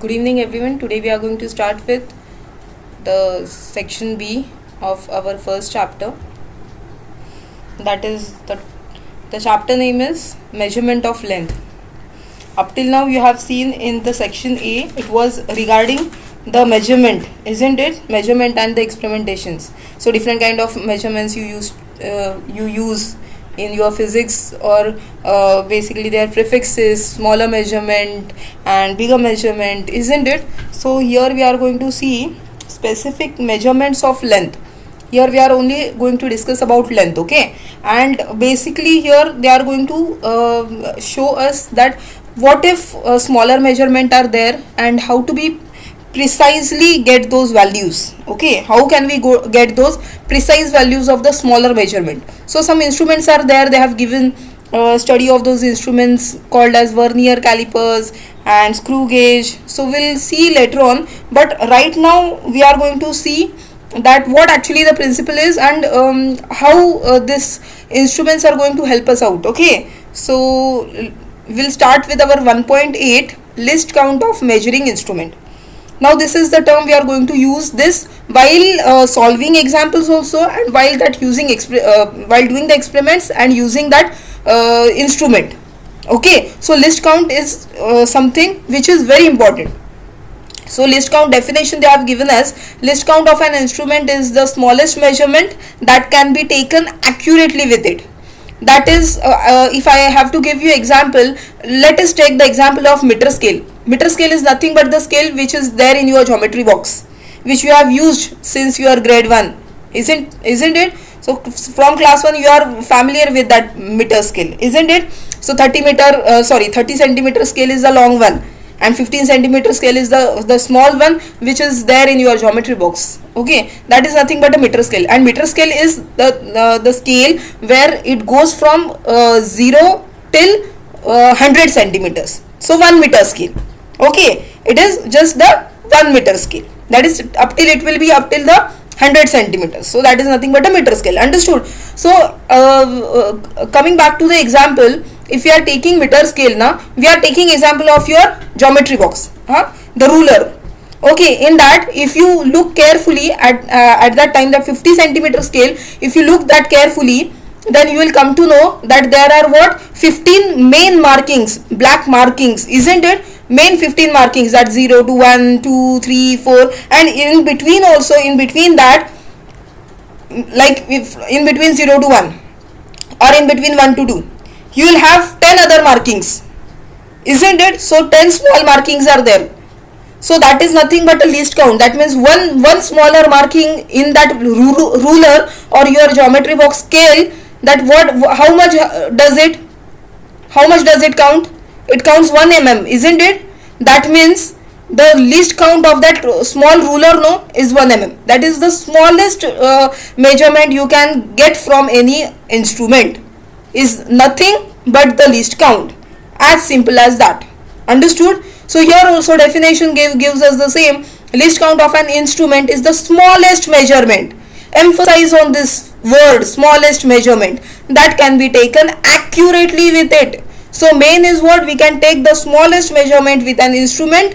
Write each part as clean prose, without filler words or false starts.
Good evening everyone. Today we are going to start with the section B of our first chapter. That is the chapter name is measurement of length. Up till now you have seen in the section A it was regarding the measurement, isn't it? Measurement and the experimentations. So different kind of measurements you use in your physics, or basically their prefixes, smaller measurement and bigger measurement, isn't it? So here we are going to see specific measurements of length. Here we are only going to discuss about length, okay? And basically here they are going to show us that what if smaller measurement are there and how to be precisely get those values. Okay, how can we get those precise values of the smaller measurement? So some instruments are there, they have given study of those instruments called as vernier calipers and screw gauge. So we'll see later on, but right now we are going to see that what actually the principle is and how these instruments are going to help us out. Okay, so we'll start with our 1.8 list count of measuring instrument. Now this is the term we are going to use this while solving examples also, and while doing the experiments and using that instrument. Okay, so list count is something which is very important. So list count definition they have given us: list count of an instrument is the smallest measurement that can be taken accurately with it. That is, if I have to give you example, let us take the example of meter scale. Meter scale is nothing but the scale which is there in your geometry box, which you have used since your grade 1, isn't it? So from class 1 you are familiar with that meter scale, isn't it? So 30 centimeter scale is the long one, and 15 centimeter scale is the small one which is there in your geometry box. Okay, that is nothing but a meter scale, and meter scale is the scale where it goes from 0 till 100 centimeters. So 1 meter scale. Okay, it is just the 1 meter scale, that is up till it will be up till the 100 centimeters. So that is nothing but a meter scale. Understood? So coming back to the example, if you are taking meter scale now, we are taking example of your geometry box, the ruler. Okay, in that if you look carefully at that time, that 50 centimeter scale, if you look that carefully, then you will come to know that there are what 15 main markings, black markings, isn't it? Main 15 markings, that 0 to 1, 2, 3, 4, and in between also, in between that, like if in between 0 to 1 or in between 1 to 2, you will have 10 other markings, isn't it? So 10 small markings are there. So that is nothing but a least count. That means one smaller marking in that ruler or your geometry box scale, that how much does it count? It counts 1 mm, isn't it? That means the least count of that small ruler is 1 mm. That is the smallest measurement you can get from any instrument, is nothing but the least count. As simple as that. Understood? So here also definition gives us the same. Least count of an instrument is the smallest measurement. Emphasize on this word, smallest measurement, that can be taken accurately with it. So main is what we can take the smallest measurement with an instrument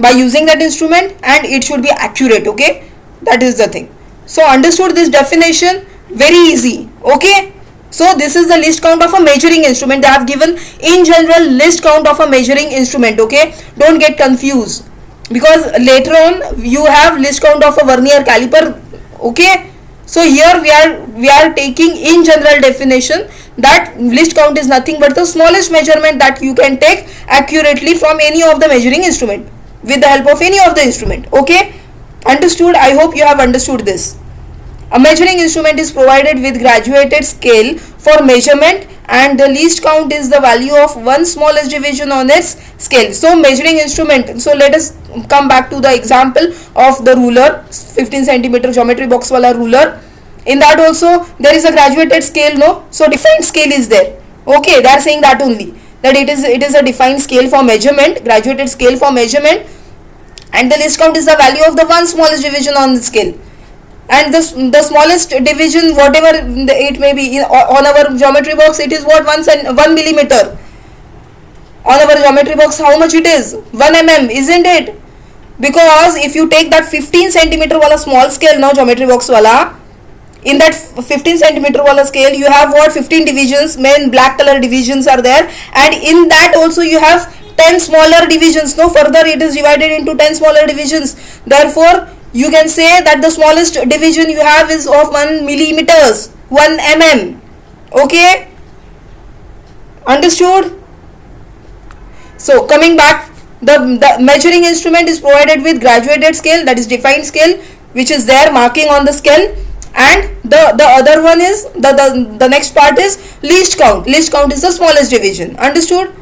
by using that instrument, and it should be accurate. Okay, that is the thing. So understood this definition? Very easy. Okay. So this is the list count of a measuring instrument. They have given in general list count of a measuring instrument. Okay, don't get confused, because later on you have list count of a vernier caliper. Okay, so here we are taking in general definition that list count is nothing but the smallest measurement that you can take accurately from any of the measuring instrument with the help of any of the instrument. Okay, understood? I hope you have understood this. A measuring instrument is provided with graduated scale for measurement, and the least count is the value of one smallest division on its scale. So measuring instrument, so let us come back to the example of the ruler, 15 centimeter geometry box wala ruler. In that also there is a graduated scale, so defined scale is there. Okay, they are saying that only, that it is a defined scale for measurement, graduated scale for measurement, and the least count is the value of the one smallest division on the scale. And the smallest division, whatever it may be, on our geometry box, it is what 1 millimeter. on our geometry box, how much it is? 1 mm, isn't it? Because if you take that 15 centimeter wala small scale now, geometry box wala, in that 15 centimeter wala scale you have what, 15 divisions, main black color divisions are there, and in that also you have 10 smaller divisions. No, further it is divided into 10 smaller divisions. Therefore you can say that the smallest division you have is of 1 millimeters, 1 mm. Okay, understood? So coming back, the measuring instrument is provided with graduated scale, that is defined scale, which is there marking on the scale, and the other one is the next part is least count. Least count is the smallest division. Understood?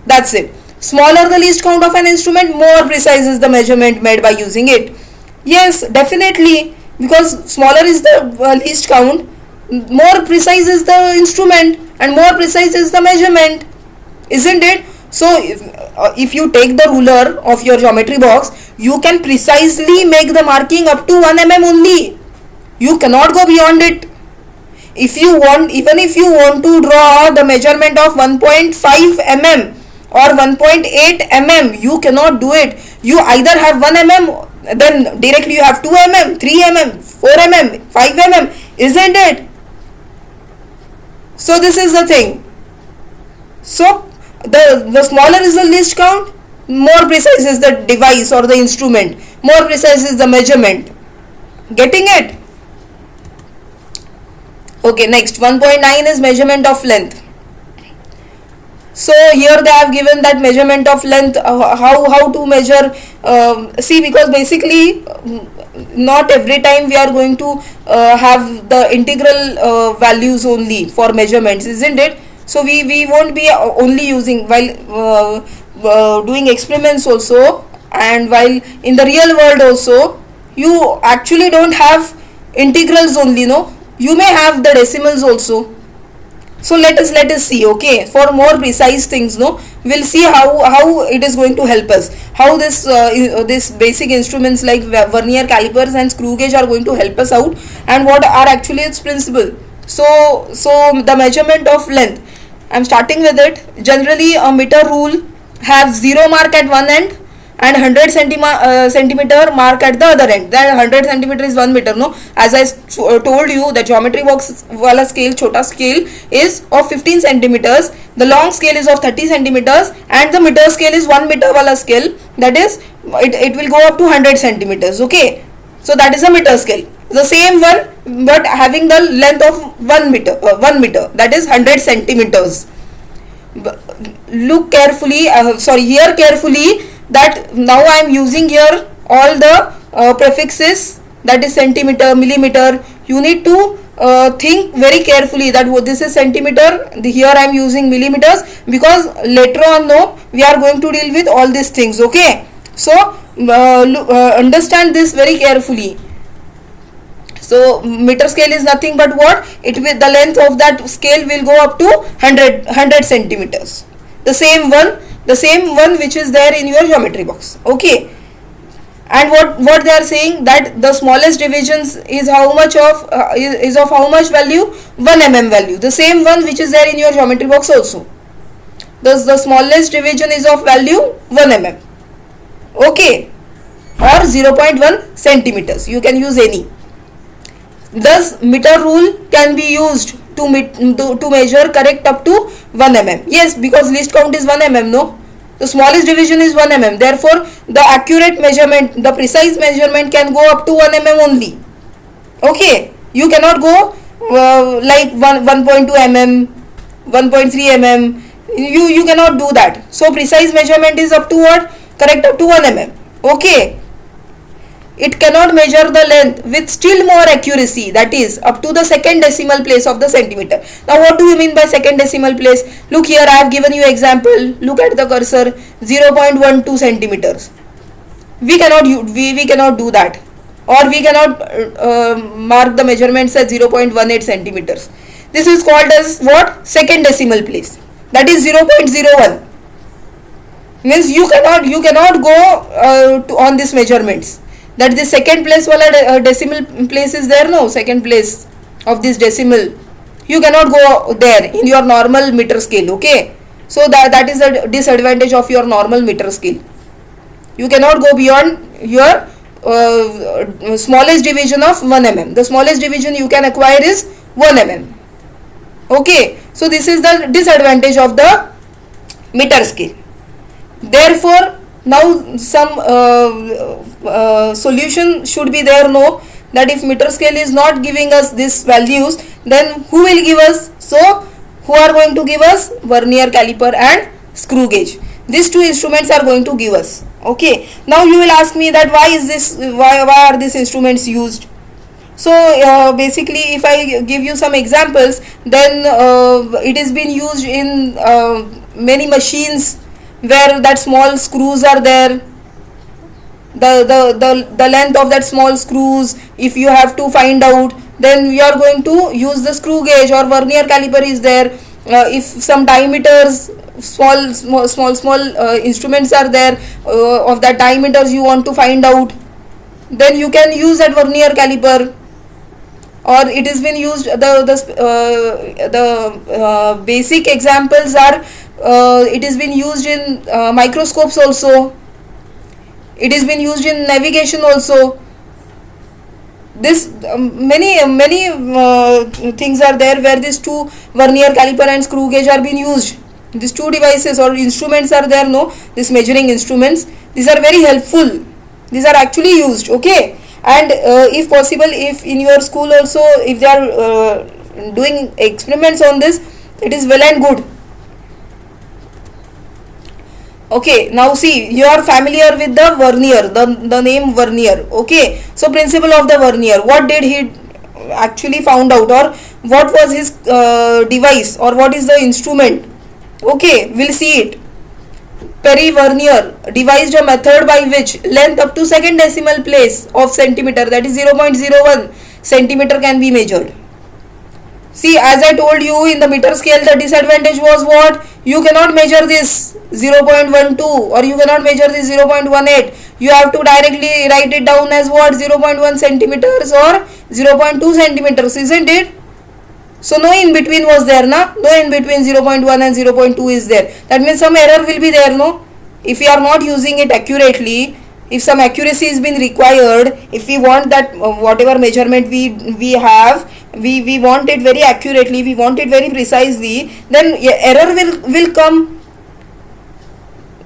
That's it. Smaller the least count of an instrument, more precise is the measurement made by using it. Yes, definitely, because smaller is the least count, more precise is the instrument, and more precise is the measurement, isn't it? So if you take the ruler of your geometry box, you can precisely make the marking up to 1 mm only. You cannot go beyond it. If you want, even if you want to draw the measurement of 1.5 mm or 1.8 mm, you cannot do it. You either have 1 mm, then directly you have 2 mm, 3 mm, 4 mm, 5 mm, isn't it? So this is the thing. So the smaller is the least count, more precise is the device or the instrument, more precise is the measurement. Getting it? Okay, next 1.9 is measurement of length. So here they have given that measurement of length, how to measure. See, because basically not every time we are going to have the integral values only for measurements, isn't it? So we won't be only using while doing experiments also, and while in the real world also, you actually don't have integrals only, no, you may have the decimals also. So let us see, okay, for more precise things, no, we'll see how it is going to help us, how this basic instruments like vernier calipers and screw gauge are going to help us out, and what are actually its principle. So the measurement of length, I'm starting with it. Generally a meter rule have 0 mark at one end and 100 centimeter mark at the other end. That 100 centimeter is 1 meter, no. As I told you, the geometry box wala scale, chota scale is of 15 centimeters, the long scale is of 30 centimeters, and the meter scale is 1 meter wala scale, that is it will go up to 100 centimeters. Okay, so that is a meter scale, the same one but having the length of 1 meter, that is 100 centimeters. Look carefully, hear carefully, that now I am using here all the prefixes, that is centimeter, millimeter. You need to think very carefully that this is centimeter, here I am using millimeters, because later on, no, we are going to deal with all these things. Okay, so understand this very carefully. So meter scale is nothing but what, it will, the length of that scale will go up to 100 centimeters, the same one which is there in your geometry box. Okay, and what they are saying, that the smallest divisions is how much of is of how much value, 1 mm value, the same one which is there in your geometry box also. Thus the smallest division is of value 1 mm. Okay, or 0.1 centimeters, you can use any. Thus meter rule can be used to measure correct up to 1 mm. Yes, because least count is 1 mm, no, the smallest division is 1 mm, therefore the accurate measurement, the precise measurement can go up to 1 mm only. Okay, you cannot go like 1.2 mm, 1.3 mm, you cannot do that. So precise measurement is up to what, correct up to 1 mm. Okay, it cannot measure the length with still more accuracy, that is up to the second decimal place of the centimeter. Now what do you mean by second decimal place? Look here, I have given you example, look at the cursor, 0.12 centimeters. We cannot do that, or we cannot mark the measurements as 0.18 centimeters. This is called as what, second decimal place, that is 0.01. Means you cannot go on these measurements, that the second place wala decimal place is there, no, second place of this decimal, you cannot go there in your normal meter scale. Okay, So that is a disadvantage of your normal meter scale. You cannot go beyond your smallest division of 1 mm. The smallest division you can acquire is 1 mm. Okay, so this is the disadvantage of the meter scale. Therefore, now some solution should be there, no, that if meter scale is not giving us these values, then who will give us? So who are going to give us? Vernier caliper and screw gauge. These two instruments are going to give us. Okay, now you will ask me that why are these instruments used? So basically, if I give you some examples, then it has been used in many machines where that small screws are there. The length of that small screws, if you have to find out, then you are going to use the screw gauge, or vernier caliper is there. If some diameters, small instruments are there, of that diameters you want to find out, then you can use that vernier caliper. Or it has been used, the basic examples are, it has been used in microscopes also. It has been used in navigation also. This many things are there where these two, vernier caliper and screw gauge, are being used. These two devices or instruments are there, no, these measuring instruments. These are very helpful. These are actually used. Okay, and if possible, if in your school also, if they are doing experiments on this, it is well and good. Okay, now see, you are familiar with the vernier, the name vernier. Okay, so principle of the vernier, what did he actually found out, or what was his device, or what is the instrument? Okay, we'll see it. Perry Vernier devised a method by which length up to second decimal place of centimeter, that is 0.01 centimeter, can be measured. See, as I told you, in the meter scale, the disadvantage was what? You cannot measure this 0.12, or you cannot measure this 0.18. You have to directly write it down as what? 0.1 centimeters or 0.2 centimeters, isn't it? So no in between was there, na? No in between 0.1 and 0.2 is there. That means some error will be there, no? If we are not using it accurately, if some accuracy is being required, if we want that whatever measurement we have, we want it very accurately, we want it very precisely, then error will come.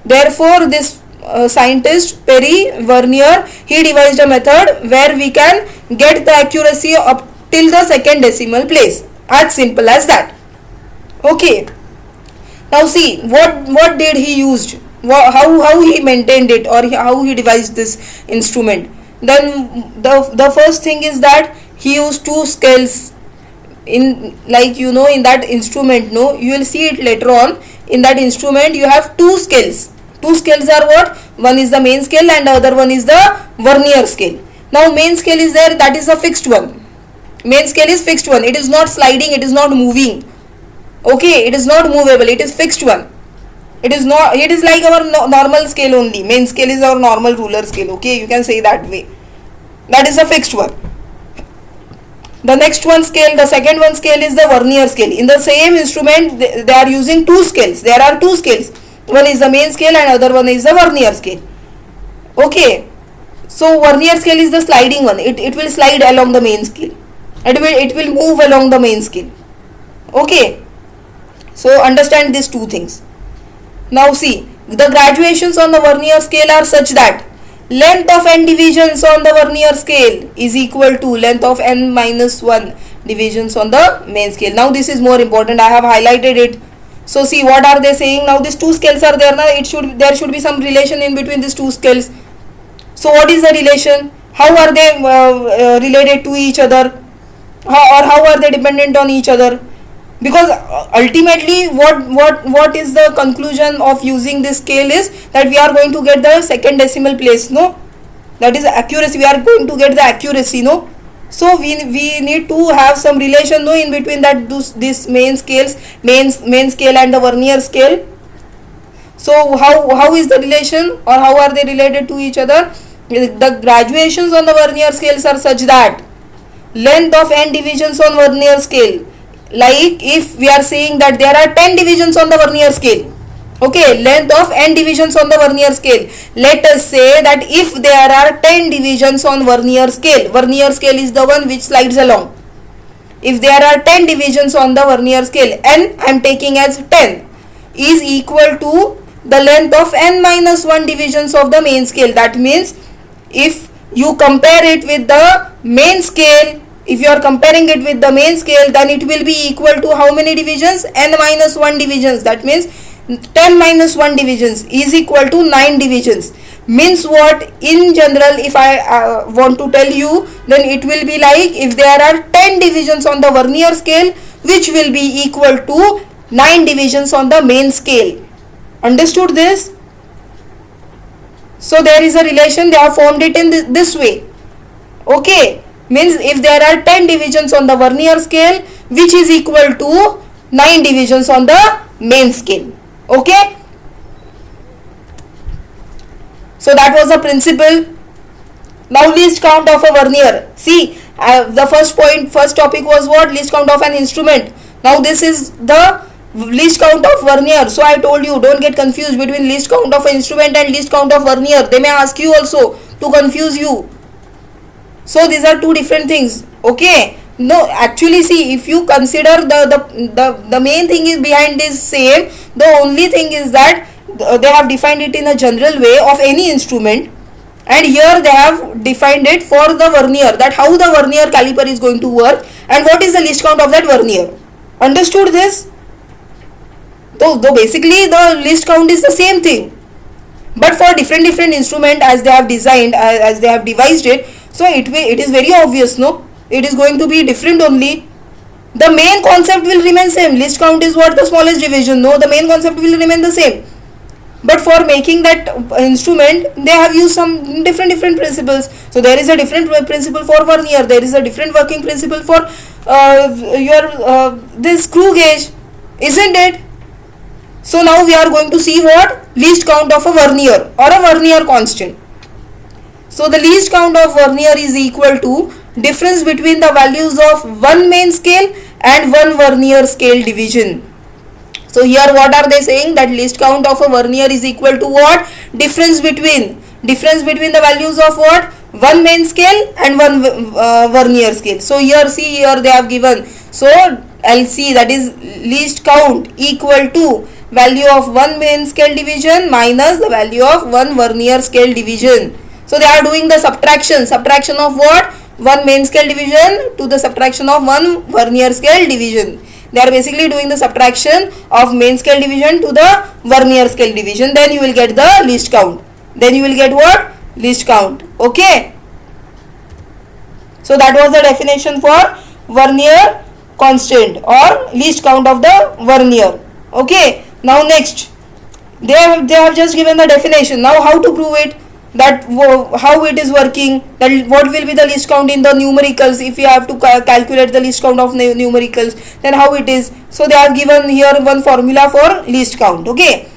Therefore, this scientist Perry Vernier, he devised a method where we can get the accuracy up till the second decimal place. As simple as that. Okay. Now see, what did he used? How he maintained it, or how he devised this instrument? Then the first thing is that he used two scales. In, like, you know, in that instrument, no, you will see it later on. In that instrument, you have two scales. Two scales are what? One is the main scale and the other one is the vernier scale. Now main scale is there, that is a fixed one. Main scale is fixed one. It is not sliding, it is not moving. Okay, it is not movable, it is fixed one. It is not, it is like our normal scale only. Main scale is our normal ruler scale. Okay, you can say that way. That is a fixed one. The next one scale, the second one scale is the vernier scale. In the same instrument, they are using two scales. There are two scales. One is the main scale and other one is the vernier scale. Okay, so vernier scale is the sliding one. It will slide along the main scale. It will move along the main scale. Okay, so understand these two things. Now see, the graduations on the vernier scale are such that length of n divisions on the vernier scale is equal to length of n minus 1 divisions on the main scale. Now this is more important, I have highlighted it. So see, what are they saying? Now these two scales are there, now there should be some relation in between these two scales. So what is the relation? How are they related to each other? How are they dependent on each other? Because ultimately what is the conclusion of using this scale is that we are going to get the second decimal place, no? That is accuracy, we are going to get the accuracy, no? So we need to have some relation, no, in between that this main scale and the vernier scale. So how is the relation, or how are they related to each other? The graduations on the vernier scales are such that length of n divisions on vernier scale, like if we are saying that there are 10 divisions on the vernier scale, Okay, length of n divisions on the vernier scale. Let us say that if there are 10 divisions on vernier scale is the one which slides along. If there are 10 divisions on the vernier scale, n I am taking as 10 is equal to the length of n minus 1 divisions of the main scale. That means if you compare it with the main scale, if you are comparing it with the main scale, then it will be equal to how many divisions? N minus 1 divisions. That means 10 minus 1 divisions is equal to 9 divisions. Means what? In general, if I want to tell you, then it will be like if there are 10 divisions on the vernier scale, which will be equal to 9 divisions on the main scale. Understood this? So there is a relation, they have formed it in this way. Okay, means if there are 10 divisions on the vernier scale, which is equal to 9 divisions on the main scale. Okay, so that was the principle. Now least count of a vernier. See, the first topic was what? Least count of an instrument. Now this is the least count of vernier. So I told you, don't get confused between least count of an instrument and least count of vernier. They may ask you also to confuse you. So these are two different things. Okay, no, actually see, if you consider the main thing is behind this same, the only thing is that they have defined it in a general way of any instrument, and here they have defined it for the vernier, that how the vernier caliper is going to work and what is the least count of that vernier. Understood this? Though basically the least count is the same thing, but for different instrument as they have designed, as they have devised it, so it is very obvious, no? It is going to be different only. The main concept will remain same. Least count is what? The smallest division. No, the main concept will remain the same. But for making that instrument, they have used some different principles. So there is a different principle for vernier. There is a different working principle for this screw gauge, isn't it? So now we are going to see what? Least count of a vernier or a vernier constant. So the least count of vernier is equal to difference between the values of one main scale and one vernier scale division. So here what are they saying? That least count of a vernier is equal to what? Difference between the values of what? One main scale and one vernier scale. So here see, here they have given. So LC, that is least count, equal to value of one main scale division minus the value of one vernier scale division. So they are doing the subtraction of what? One main scale division to the subtraction of one vernier scale division. They are basically doing the subtraction of main scale division to the vernier scale division. Then you will get the least count. Then you will get what? Least count. Okay. So that was the definition for vernier constant or least count of the vernier. Okay. Now next, they have just given the definition. Now how to prove it? That how it is working, that what will be the least count in the numericals. If you have to calculate the least count of numericals, then how it is. So they have given here one formula for least count. Okay,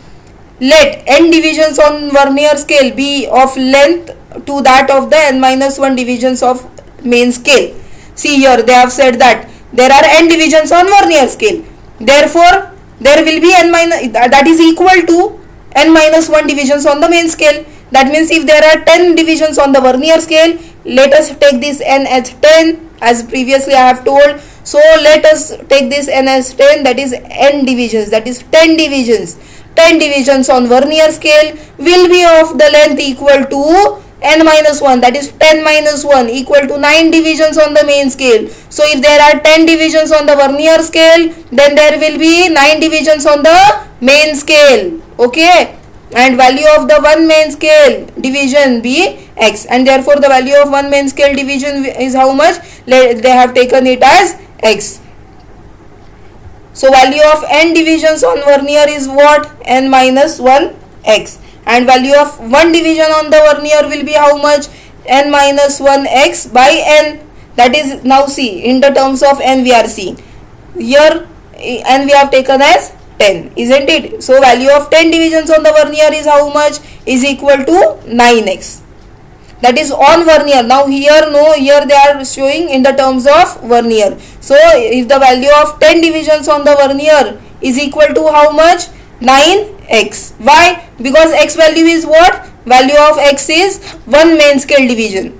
let n divisions on vernier scale be of length to that of the n minus 1 divisions of main scale. See here they have said that there are n divisions on vernier scale, therefore there will be n minus, that is equal to n minus 1 divisions on the main scale. That means if there are 10 divisions on the vernier scale, let us take this n as 10, as previously I have told. So let us take this n as 10, that is n divisions, that is 10 divisions. 10 divisions on vernier scale will be of the length equal to n minus 1, that is 10 minus 1 equal to 9 divisions on the main scale. So if there are 10 divisions on the vernier scale, then there will be 9 divisions on the main scale. Okay, and value of the one main scale division be x, and therefore the value of one main scale division is how much? They have taken it as x. So value of n divisions on vernier is what? N minus 1 x, and value of one division on the vernier will be how much? N minus 1 x by n. That is, now see, in the terms of n we are seeing here, n we have taken as 10, isn't it? So value of 10 divisions on the vernier is how much? Is equal to 9x. That is on vernier. Now here, no, here they are showing in the terms of vernier. So if the value of 10 divisions on the vernier is equal to how much? 9x. Why? Because x value is what? Value of x is 1 main scale division.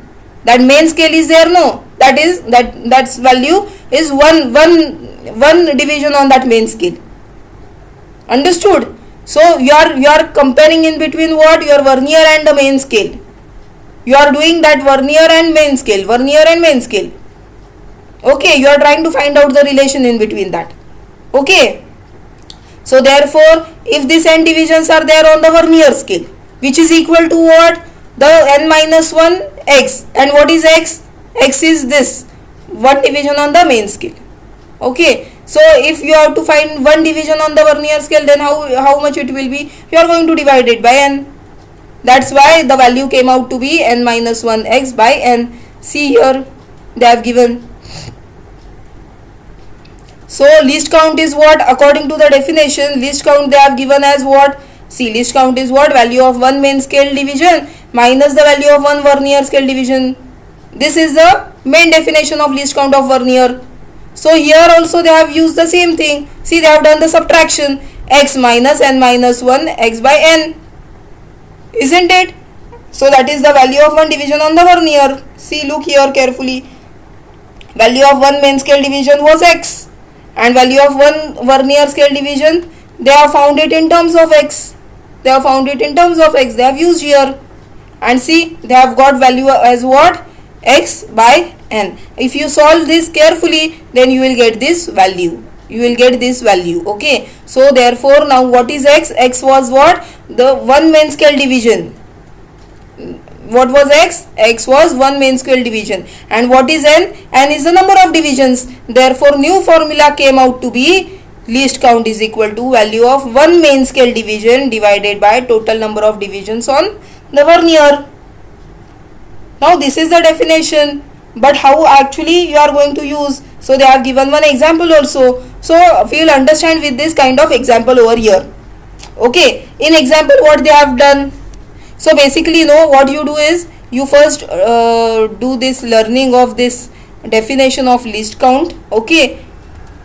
That main scale is there, no? That's value is one division on that main scale. Understood? So you are comparing in between what? Your vernier and the main scale. You are doing that vernier and main scale. Okay, you are trying to find out the relation in between that. Okay. So therefore, if these n divisions are there on the vernier scale, which is equal to what? The n minus 1 x. And what is x? X is this, 1 division on the main scale. Okay. So if you have to find 1 division on the vernier scale, then how much it will be? You are going to divide it by n. That's why the value came out to be n minus 1 x by n. See here, they have given. So least count is what? According to the definition, least count they have given as what? See, least count is what? Value of 1 main scale division minus the value of 1 vernier scale division. This is the main definition of least count of vernier. So here also they have used the same thing. See, they have done the subtraction, x minus n minus 1 x by n. Isn't it? So that is the value of 1 division on the vernier. See, look here carefully. Value of 1 main scale division was x. And value of 1 vernier scale division, they have found it in terms of x. They have used here. And see, they have got value as what? X by n. If you solve this carefully, then you will get this value. Okay. So therefore, now what is x? X was what? The 1 main scale division. What was x? X was 1 main scale division. And what is n? N is the number of divisions. Therefore, new formula came out to be least count is equal to value of 1 main scale division divided by total number of divisions on the vernier. Now this is the definition. But how actually you are going to use? So they have given one example also. So we will understand with this kind of example over here. Okay. In example, what they have done? So basically, what you do is you first do this learning of this definition of least count. Okay.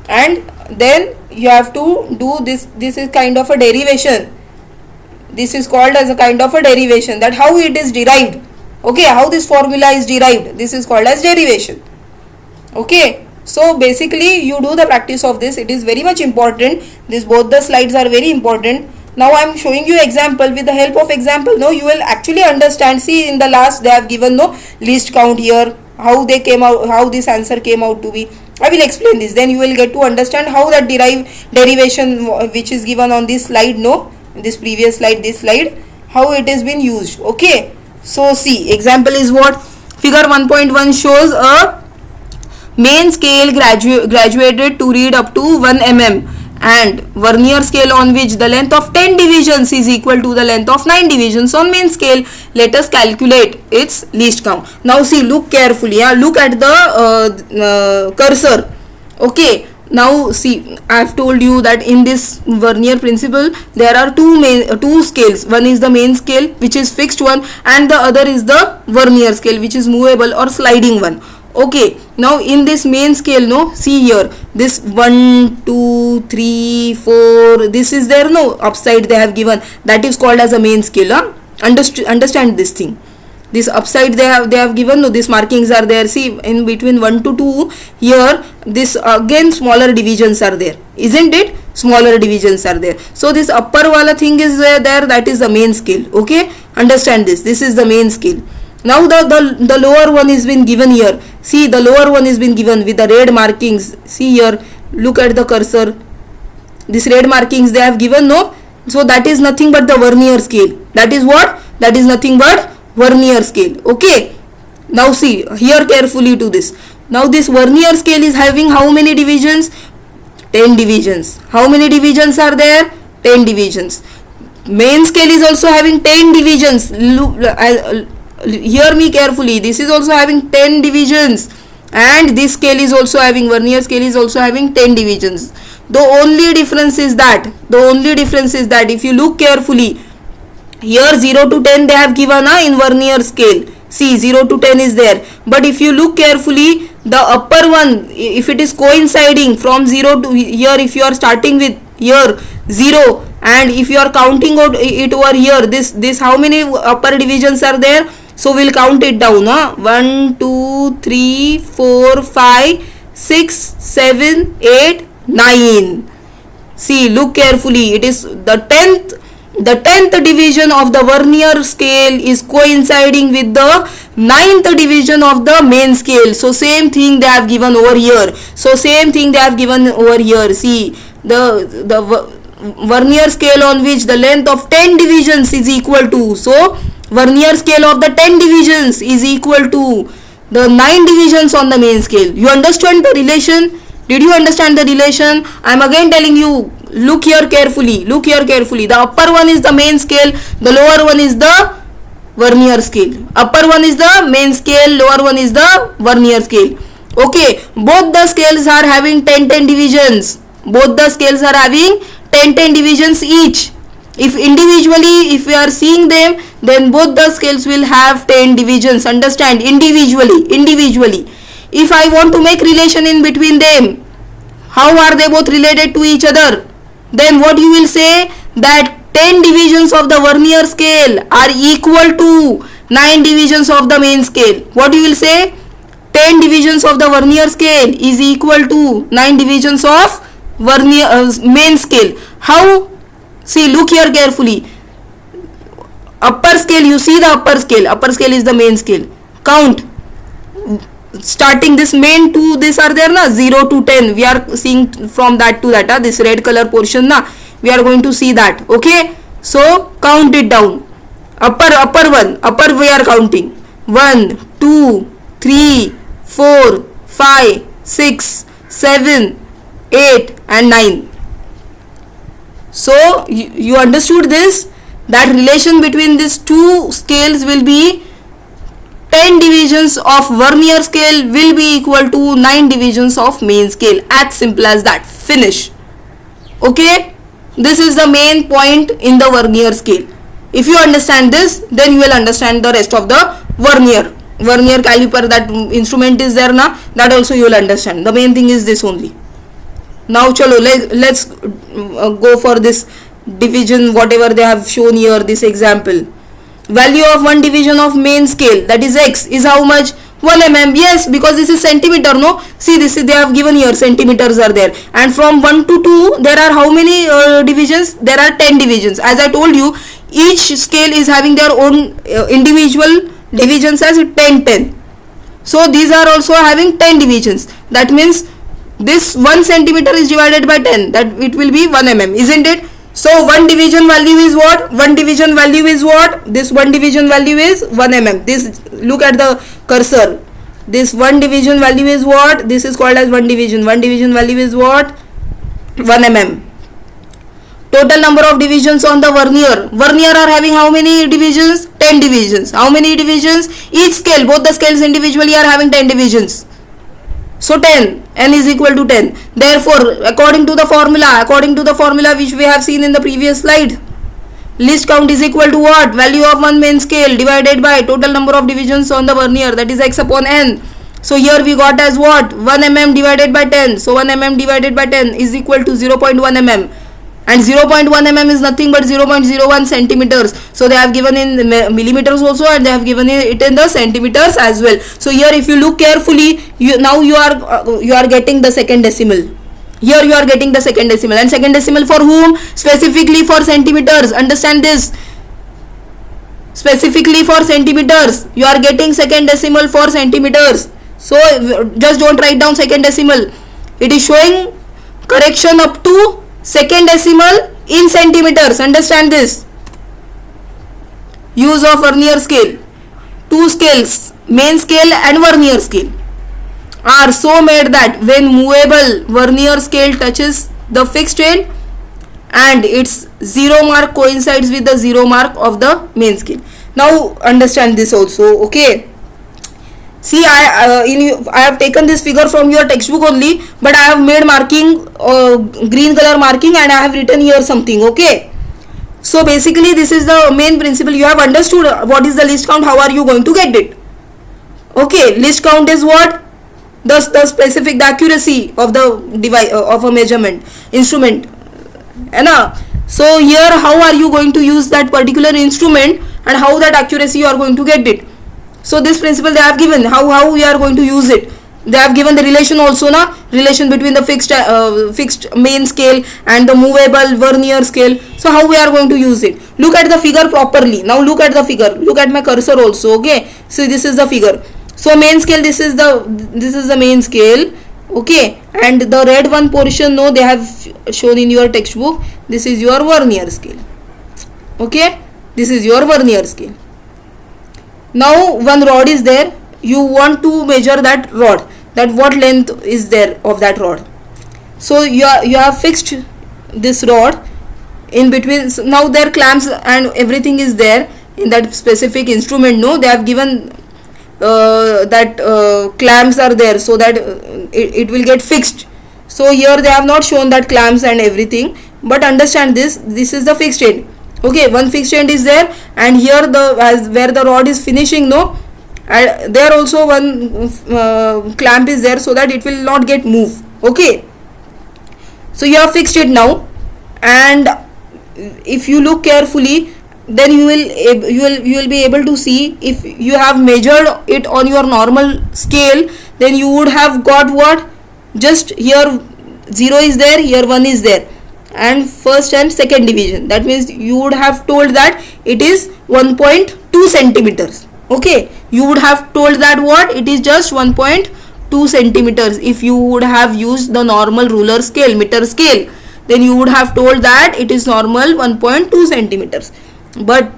And then you have to do this. This is kind of a derivation. This is called as a kind of a derivation, that how it is derived. Okay. How this formula is derived. This is called as derivation. Okay. So basically you do the practice of this. It is very much important. Both the slides are very important. Now I am showing you example. With the help of example, you will actually understand. See, in the last they have given least count here, how they came out, how this answer came out to be. I will explain this. Then you will get to understand how that derivation which is given on this slide, this previous slide, this slide, how it has been used. Okay. So see, example is what? Figure 1.1 shows a main scale graduated to read up to 1 mm. And vernier scale on which the length of 10 divisions is equal to the length of 9 divisions on main scale. Let us calculate its least count. Now see, look carefully. Look at the cursor. Okay. Now see, I have told you that in this vernier principle there are two scales. One is the main scale, which is fixed one, and the other is the vernier scale, which is movable or sliding one. Okay. Now in this main scale, see here, this 1, 2, 3, 4, this is there, upside they have given, that is called as a main scale. Understand this thing. This upside they have given, these markings are there. See, in between 1 to 2 here, this again smaller divisions are there, isn't it? Smaller divisions are there. So this upper wala thing is there, that is the main scale. Okay. Understand this. This is the main scale. Now the lower one is been given here. See, the lower one is been given with the red markings. See here, look at the cursor. This red markings they have given, So that is nothing but the vernier scale. That is what? That is nothing but vernier scale. Okay. Now see, here carefully to this. Now this vernier scale is having how many divisions? 10 divisions. How many divisions are there? 10 divisions. Main scale is also having 10 divisions. Look, hear me carefully. This is also having 10 divisions, and this scale is also having, vernier scale is also having 10 divisions. The only difference is that if you look carefully, here 0 to 10 they have given in vernier scale. See, 0 to 10 is there, but if you look carefully, the upper one, if it is coinciding from 0 to here, if you are starting with here 0 and if you are counting out it over here, this how many upper divisions are there? So we'll count it down. 1 2 3 4 5 6 7 8 9. See, look carefully. It is the 10th division of the vernier scale is coinciding with the 9th division of the main scale. So same thing they have given over here. See, the vernier scale on which the length of 10 divisions is equal to. So vernier scale of the 10 divisions is equal to the 9 divisions on the main scale. You understand the relation? Did you understand the relation? I am again telling you, look here carefully. The upper one is the main scale, the lower one is the vernier scale. Upper one is the main scale, lower one is the vernier scale. Okay, both the scales are having 10 divisions. Each. If individually, if we are seeing them, then both the scales will have 10 divisions. Understand? Individually. If I want to make relation in between them, how are they both related to each other? Then what you will say, that 10 divisions of the vernier scale are equal to 9 divisions of the main scale. What you will say? 10 divisions of the vernier scale is equal to 9 divisions of main scale. How? See, look here carefully. Upper scale, you see the upper scale is the main scale. Count. Starting this main to this are there na, 0 to 10. We are seeing from that to that. This red color portion na, we are going to see that. Okay. So count it down. Upper we are counting. 1, 2, 3, 4, 5, 6, 7, 8 and 9. So you understood this, that relation between these two scales will be 10 divisions of vernier scale will be equal to 9 divisions of main scale. As simple as that. Finish. Okay. This is the main point in the vernier scale. If you understand this, then you will understand the rest of the vernier caliper, that instrument is there na, that also you will understand. The main thing is this only. Now chalo, let's go for this division, whatever they have shown here, this example. Value of one division of main scale, that is x, is how much? 1 mm. Yes, because this is centimeter, no? See, this is, they have given here, centimeters are there. And from 1 to 2, there are how many divisions? There are 10 divisions. As I told you, each scale is having their own individual divisions as 10. So these are also having 10 divisions. That means this 1 centimeter is divided by 10, that it will be 1 mm, isn't it? So one division value is what? This one division value is 1 mm. This, look at the cursor. This one division value is what? This is called as one division. One division value is what? 1 mm. Total number of divisions on the vernier. Vernier are having how many divisions? 10 divisions. How many divisions? Each scale, both the scales individually are having 10 divisions. So 10, n is equal to 10. Therefore, according to the formula which we have seen in the previous slide, least count is equal to what? Value of one main scale divided by total number of divisions on the vernier, that is x upon n. So here we got as what? 1 mm divided by 10. So 1 mm divided by 10 is equal to 0.1 mm. And 0.1 mm is nothing but 0.01 centimeters. So they have given in millimeters also, and they have given it in the centimeters as well. So here if you look carefully, you are getting the second decimal. Here you are getting the second decimal, and second decimal for whom? Specifically for centimeters. Understand this. Specifically for centimeters, you are getting second decimal for centimeters. So just don't write down second decimal. It is showing correction up to second decimal in centimeters. Understand this. Use of vernier scale. Two scales, main scale and vernier scale, are so made that when movable, vernier scale touches the fixed end and its 0 mark coincides with the 0 mark of the main scale. Now understand this also. Okay. See, I have taken this figure from your textbook only, but I have made marking, green color marking, and I have written here something. Okay. So basically this is the main principle. You have understood what is the least count. How are you going to get it? Okay. Least count is what? The accuracy of the device, of a measurement instrument. So here how are you going to use that particular instrument and how that accuracy you are going to get it. So this principle they have given, how we are going to use it. They have given the relation also, na, relation between the fixed main scale and the movable vernier scale. So how we are going to use it. Look at the figure properly. Now look at the figure. Look at my cursor also. Okay. So this is the figure. So main scale, this is the main scale. Okay. And the red one portion, no, they have shown in your textbook. This is your vernier scale. Okay. This is your vernier scale. Now one rod is there. You want to measure that rod, that what length is there of that rod. So you have fixed this rod in between. So now their clamps and everything is there in that specific instrument. No, they have given that clamps are there so that it will get fixed. So here they have not shown that clamps and everything, but understand this is the fixed end. Okay, one fixed end is there, and here where the rod is finishing, no, and there also one clamp is there so that it will not get moved. Okay, so you have fixed it now, and if you look carefully, then you will be able to see, if you have measured it on your normal scale, then you would have got what, just here 0 is there, here 1 is there, and first and second division. That means you would have told that it is 1.2 centimeters. Okay, you would have told that what, it is just 1.2 centimeters. If you would have used the normal ruler scale, meter scale, then you would have told that it is normal 1.2 centimeters. But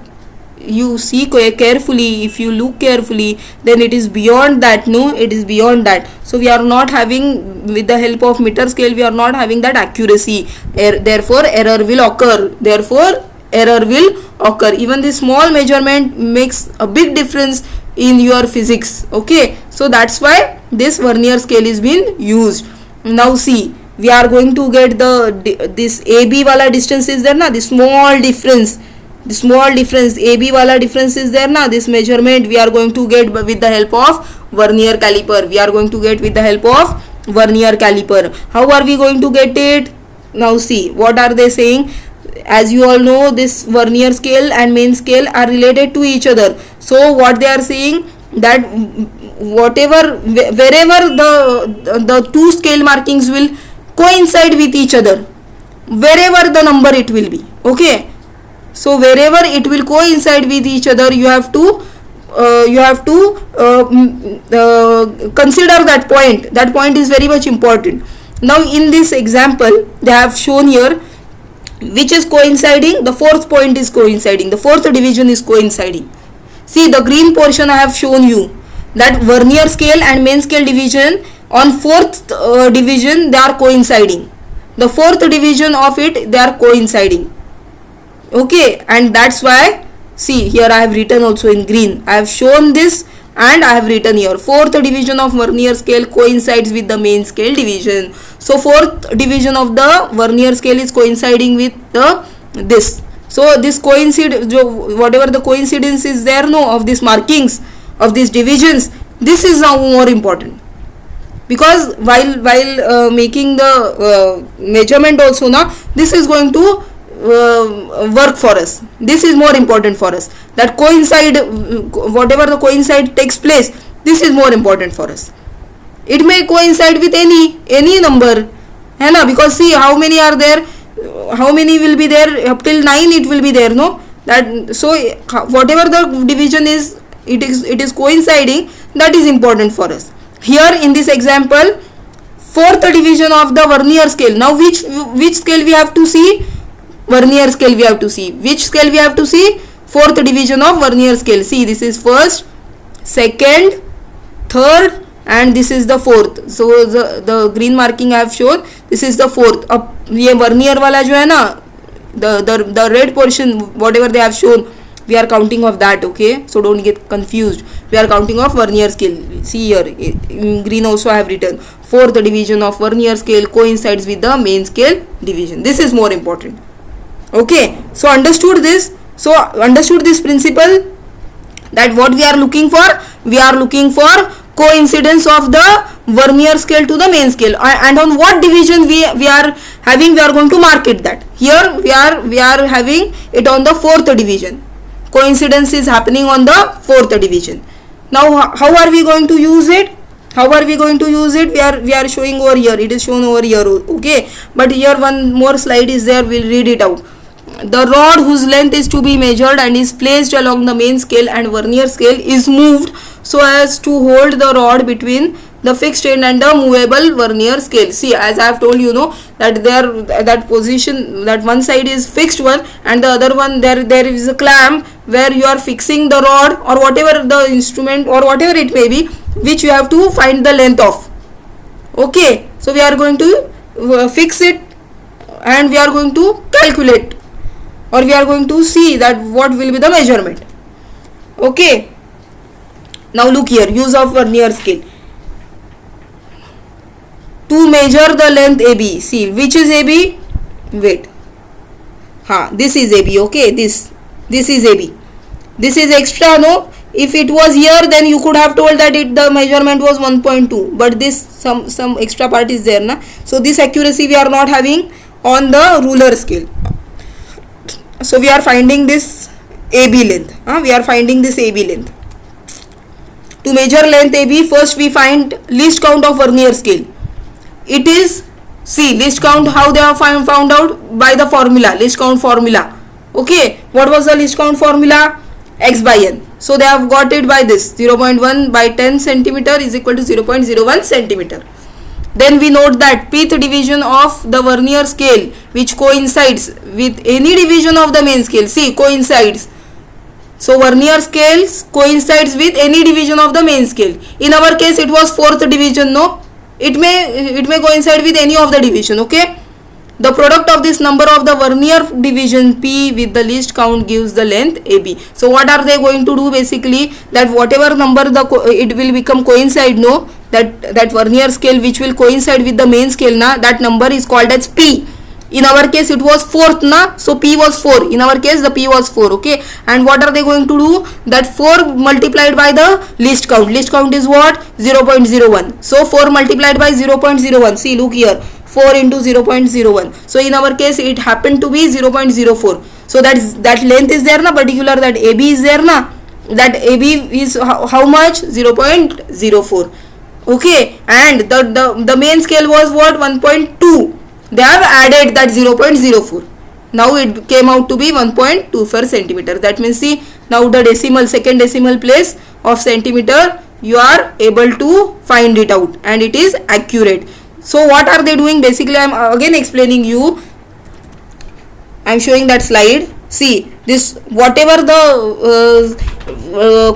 you see carefully, if you look carefully, then it is beyond that. No, it is beyond that. So we are not having, with the help of meter scale, we are not having that accuracy. Therefore error will occur. Even this small measurement makes a big difference in your physics. Okay, so that's why this vernier scale is being used. Now see, we are going to get this AB wala distance is there na, the small difference AB wala difference is there na, this measurement we are going to get with the help of vernier caliper. How are we going to get it? Now see, what are they saying? As you all know, this vernier scale and main scale are related to each other. So what they are saying, that wherever the two scale markings will coincide with each other, wherever the number it will be. Okay, so wherever it will coincide with each other, you have to consider that point. That point is very much important. Now in this example, they have shown here which is coinciding. The fourth point is coinciding, the fourth division is coinciding. See, the green portion I have shown you, that vernier scale and main scale division, on fourth division they are coinciding. The fourth division of it, they are coinciding. Okay, and that's why, see, here I have written also in green, I have shown this, and I have written here, fourth division of vernier scale coincides with the main scale division. So fourth division of the vernier scale is coinciding with this. So this whatever the coincidence is there, no, of these markings, of these divisions, this is now more important, because while making the measurement also, now this is going to work for us. This is more important for us, that coincide, whatever the coincide takes place, this is more important for us. It may coincide with any number, है ना, because see how many are there, how many will be there, up till 9 it will be there, no, that, so whatever the division is, it is coinciding, that is important for us. Here in this example, fourth division of the vernier scale. Now which scale we have to see? Vernier scale we have to see. Which scale we have to see? Fourth division of vernier scale. See, this is first, second, third, and this is the fourth. So the green marking I have shown, this is the fourth. अब ये vernier वाला जो है ना, the red portion, whatever they have shown, we are counting of that. Okay, so don't get confused. We are counting of vernier scale. See here, in green also I have written, fourth division of vernier scale coincides with the main scale division. This is more important. Okay, so understood this. So understood this principle, that what we are looking for coincidence of the vernier scale to the main scale, and on what division we are having, we are going to mark it. That here we are having it on the fourth division. Coincidence is happening on the fourth division. Now how are we going to use it? How are we going to use it? We are showing over here. It is shown over here. Okay, but here one more slide is there. We'll read it out. The rod whose length is to be measured and is placed along the main scale and vernier scale is moved so as to hold the rod between the fixed end and the movable vernier scale. See, as I have told you, that there, that position, that one side is fixed one and the other one, there is a clamp where you are fixing the rod or whatever the instrument or whatever it may be, which you have to find the length of. Okay, so we are going to fix it and we are going to calculate, or we are going to see that what will be the measurement. Okay, now look here, use of vernier scale to measure the length AB. See, which is AB? Wait, this is AB. Okay, this is AB. This is extra, no? If it was here, then you could have told that the measurement was 1.2, but this some extra part is there, na? So this accuracy we are not having on the ruler scale. So we are finding this AB length. We are finding this AB length. To measure length AB, first we find least count of vernier scale. It is, see, least count, how they have found out? By the formula, least count formula. Okay, what was the least count formula? X by n. So they have got it by this, 0.1 by 10 centimeter is equal to 0.01 centimeter. Then we note that pth division of the vernier scale which coincides with any division of the main scale. See, coincides. So vernier scales coincides with any division of the main scale. In our case it was fourth division, no? It may coincide with any of the division. Okay. The product of this number of the vernier division P with the least count gives the length AB. So what are they going to do? Basically, that whatever number it will become coincide, no? That vernier scale which will coincide with the main scale, na, that number is called as P. In our case it was fourth, na, so P was 4. In our case the P was 4. Okay, and what are they going to do? That 4 multiplied by the least count. Least count is what? 0.01. So 4 multiplied by 0.01. See, look here, 4 into 0.01. So in our case it happened to be 0.04. So that length is there, na, particular, that AB is there, na. That AB is how much? 0.04. Okay, and the main scale was what? 1.2. They have added that 0.04. Now it came out to be 1.24 centimeter. That means, see, now the decimal, second decimal place of centimeter, you are able to find it out and it is accurate. So what are they doing? Basically, I am again explaining you. I am showing that slide. See, this whatever the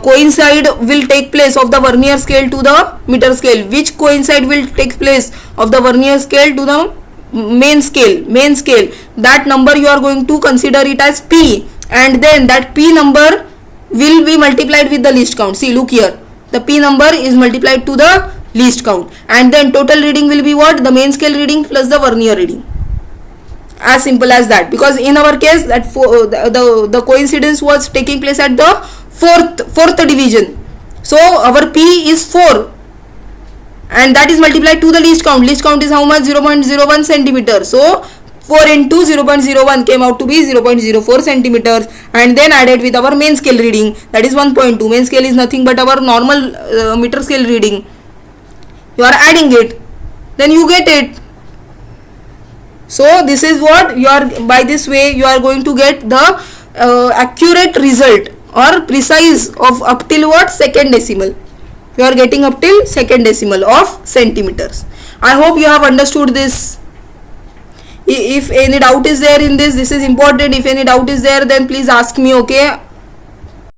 coincide will take place of the vernier scale to the meter scale, which coincide will take place of the vernier scale to the main scale, that number you are going to consider it as P, and then that P number will be multiplied with the least count. See, look here, the P number is multiplied to the least count, and then total reading will be what? The main scale reading plus the vernier reading. As simple as that, because in our case that the coincidence was taking place at the fourth division. So our P is 4 and that is multiplied to the least count. Least count is how much? 0.01 centimeter. So 4 into 0.01 came out to be 0.04 centimeters, and then added with our main scale reading, that is 1.2. Main scale is nothing but our normal meter scale reading. You are adding it, then you get it. So this is what you are, by this way you are going to get the accurate result or precise of up till what? Second decimal. You are getting up till second decimal of centimeters. I hope you have understood this. If any doubt is there in this is important. If any doubt is there, then please ask me. Okay,